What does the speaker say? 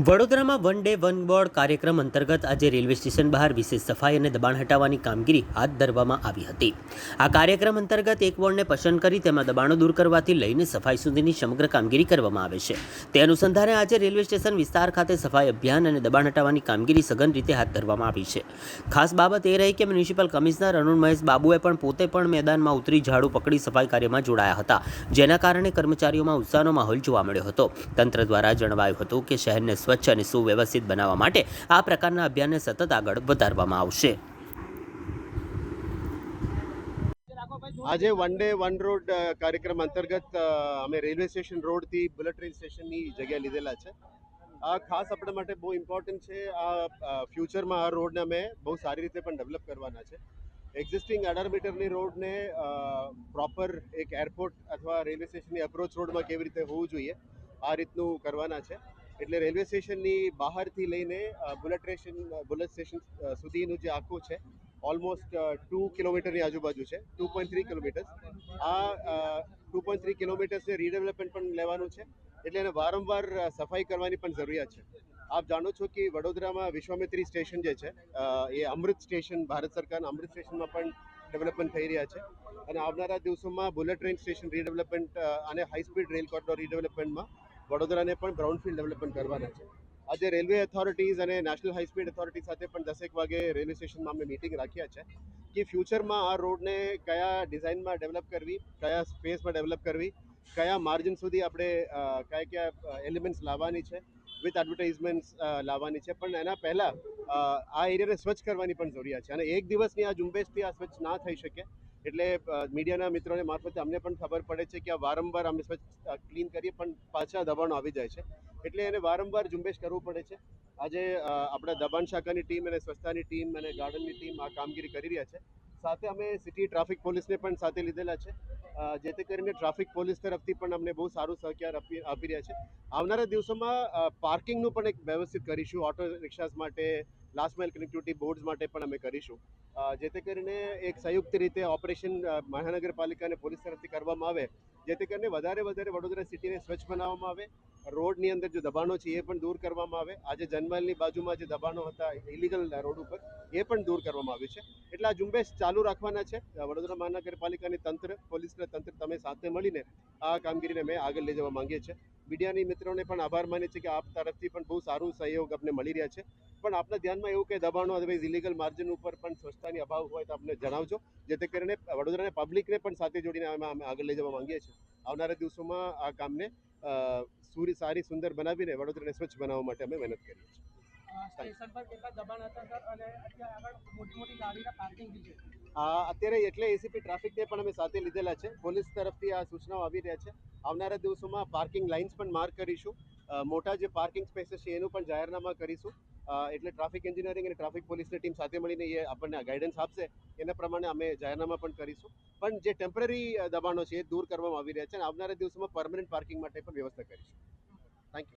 વડોદરામાં one day one board કાર્યક્રમ અંતર્ગત આજે રેલવે સ્ટેશન બહાર વિશેષ સફાઈ અને દબાણ હટાવવાની કામગીરી હાથ ધરવામાં આવી હતી. આ કાર્યક્રમ અંતર્ગત એક વોર્ડને પસંદ કરી તેમાં દબાણો દૂર કરવાથી લઈને સફાઈ સુધીની સમગ્ર કામગીરી કરવામાં આવે છે. તે અનુસંધાને આજે રેલવે સ્ટેશન વિસ્તાર ખાતે સફાઈ અભિયાન અને દબાણ હટાવવાની કામગીરી સઘન રીતે હાથ ધરવામાં આવી છે. ખાસ બાબત એ રહી કે મ્યુનિસિપલ કમિશનર અરુણ મહેશ બાબુએ પોતે પણ મેદાનમાં ઉતરી ઝાડુ પકડી સફાઈ કાર્યમાં જોડાયા હતા, જેના કારણે કર્મચારીઓમાં ઉત્સાહનો માહોલ જોવા મળ્યો હતો. તંત્ર દ્વારા જણાવાયું હતું કે શહેરને સ્વચ્છ અને સુવ્યવસ્થિત બનાવવા માટે આ પ્રકારના અભિયાનને સતત આગળ વધારવામાં આવશે. આજે વન ડે વન રોડ કાર્યક્રમ અંતર્ગત અમે રેલવે સ્ટેશન રોડથી બુલેટ ટ્રેન સ્ટેશનની જગ્યા લીધેલા છે. આ ખાસ આપણા માટે બહુ ઇમ્પોર્ટન્ટ છે. આ ફ્યુચરમાં આ રોડને અમે બહુ સારી રીતે પણ ડેવલપ કરવાના છે. એક્ઝિસ્ટિંગ 18 મીટરની રોડને પ્રોપર એક એરપોર્ટ અથવા રેલવે સ્ટેશનની અપ્રોચ રોડમાં કેવી રીતે હોવું જોઈએ આ રીતનું કરવાના છે. એટલે રેલવે સ્ટેશનની બહારથી લઈને બુલેટ સ્ટેશન સુધીનું જે આખું છે ઓલમોસ્ટ 2 કિલોમીટરની આજુબાજુ છે, 2.3 કિલોમીટર્સ. આ 2.3 કિલોમીટર્સને રીડેવલપમેન્ટ પણ લેવાનું છે, એટલે એને વારંવાર સફાઈ કરવાની પણ જરૂરિયાત છે. આપ જાણો છો કે વડોદરામાં વિશ્વામિત્રી સ્ટેશન જે છે એ અમૃત સ્ટેશન, ભારત સરકારના અમૃત સ્ટેશનમાં પણ ડેવલપમેન્ટ થઈ રહ્યા છે. અને આવનારા દિવસોમાં બુલેટ ટ્રેન સ્ટેશન રીડેવલપમેન્ટ અને હાઈ સ્પીડ રેલ કોરિડોર રીડેવલપમેન્ટમાં વડોદરાને પણ બ્રાઉનફિલ્ડ ડેવલપમેન્ટ કરવાના છે. આજે રેલવે ઓથોરિટીઝ અને નેશનલ હાઈ સ્પીડ ઓથોરિટી સાથે પણ 10 વાગે રેલવે સ્ટેશનમાં અમે મિટિંગ રાખ્યા છે કે ફ્યુચરમાં આ રોડને કયા ડિઝાઇનમાં ડેવલપ કરવી, કયા સ્પેસમાં ડેવલપ કરવી, કયા માર્જિન સુધી આપણે કયા એલિમેન્ટ્સ લાવવાની છે, વિથ એડવર્ટાઇઝમેન્ટ્સ લાવવાની છે. પણ એના પહેલાં આ એરિયાને સ્વચ્છ કરવાની પણ જરૂરિયાત છે. અને એક દિવસની આ ઝુંબેશથી આ સ્વચ્છ ના થઈ શકે. એટલે મીડિયાના મિત્રોને મારફતે અમને પણ ખબર પડે છે કે આ વારંવાર અમે સ્વચ્છ ક્લીન કરીએ પણ પાછા દબાણો આવી જાય છે. એટલે એને વારંવાર ઝુંબેશ કરવું પડે છે. આજે આપણા દબાણ શાખાની ટીમ અને સ્વચ્છતાની ટીમ અને ગાર્ડનની ટીમ આ કામગીરી કરી રહ્યા છે. સાથે અમે સિટી ટ્રાફિક પોલીસને પણ સાથે લીધેલા છે, જેથી કરીને ટ્રાફિક પોલીસ તરફથી પણ અમને બહુ સારું સહકાર આપી રહ્યા છે. આવનારા દિવસોમાં પાર્કિંગનું પણ એક વ્યવસ્થિત કરીશું. ઓટો રિક્ષાસ માટે, લાસ્ટ માઇલ કનેક્ટિવિટી બોર્ડ્સ માટે પણ અમે કરીશું, જેથી કરીને એક સંયુક્ત રીતે ઓપરેશન મહાનગરપાલિકા અને પોલીસ તરફથી કરવામાં આવે, જેથી કરીને વધારે વડોદરા સિટીને સ્વચ્છ બનાવવામાં આવે. રોડની અંદર જે દબાણો છે એ પણ દૂર કરવામાં આવે. આજે જનમલની બાજુમાં જે દબાણો હતા ઇલીગલ રોડ ઉપર એ પણ દૂર કરવામાં આવ્યું છે. એટલે આ ઝુંબેશ ચાલુ રાખવાના છે. વડોદરા મહાનગરપાલિકાની તંત્ર, પોલીસના તંત્ર તમે સાથે મળીને આ કામગીરીને અમે આગળ લઈ જવા માંગીએ છીએ. મીડિયાની મિત્રોને પણ આભાર માનીએ છીએ કે આપ તરફથી પણ બહુ સારું સહયોગ અમને મળી રહ્યા છે. પણ આપના ધ્યાનમાં એવું કે દબાણો અદરવાઇઝ ઇલીગલ માર્જિન ઉપર પણ સ્વચ્છતાની અભાવ હોય તો અમને જણાવજો, જેથી કરીને વડોદરાના પબ્લિકને પણ સાથે જોડીને અમે આગળ લઈ જવા માંગીએ છીએ. આવનારા દિવસોમાં આ કામને સારી સુંદર બનાવીને વડોદરાને સ્વચ્છ બનાવવા માટે અમે મહેનત કરીએ છીએ. અત્યારે એટલે એસીપી ટ્રાફિકને પણ અમે સાથે લીધેલા છે. પોલીસ તરફથી આ સૂચનાઓ આવી રહ્યા છે. આવનારા દિવસોમાં પાર્કિંગ લાઇન્સ પણ માર્ક કરીશું. મોટા જે પાર્કિંગ સ્પેસીસ છે એનું પણ જાહેરનામા કરીશું. એટલે ટ્રાફિક એન્જિનિયરિંગ અને ટ્રાફિક પોલીસની ટીમ સાથે મળીને એ આપણને ગાઈડન્સ આપશે. એના પ્રમાણે અમે જાહેરનામા પણ કરીશું. પણ જે ટેમ્પરરી દબાણો છે એ દૂર કરવામાં આવી રહ્યા છે અને આવનારા દિવસોમાં પરમનન્ટ પાર્કિંગ માટે પણ વ્યવસ્થા કરીશું.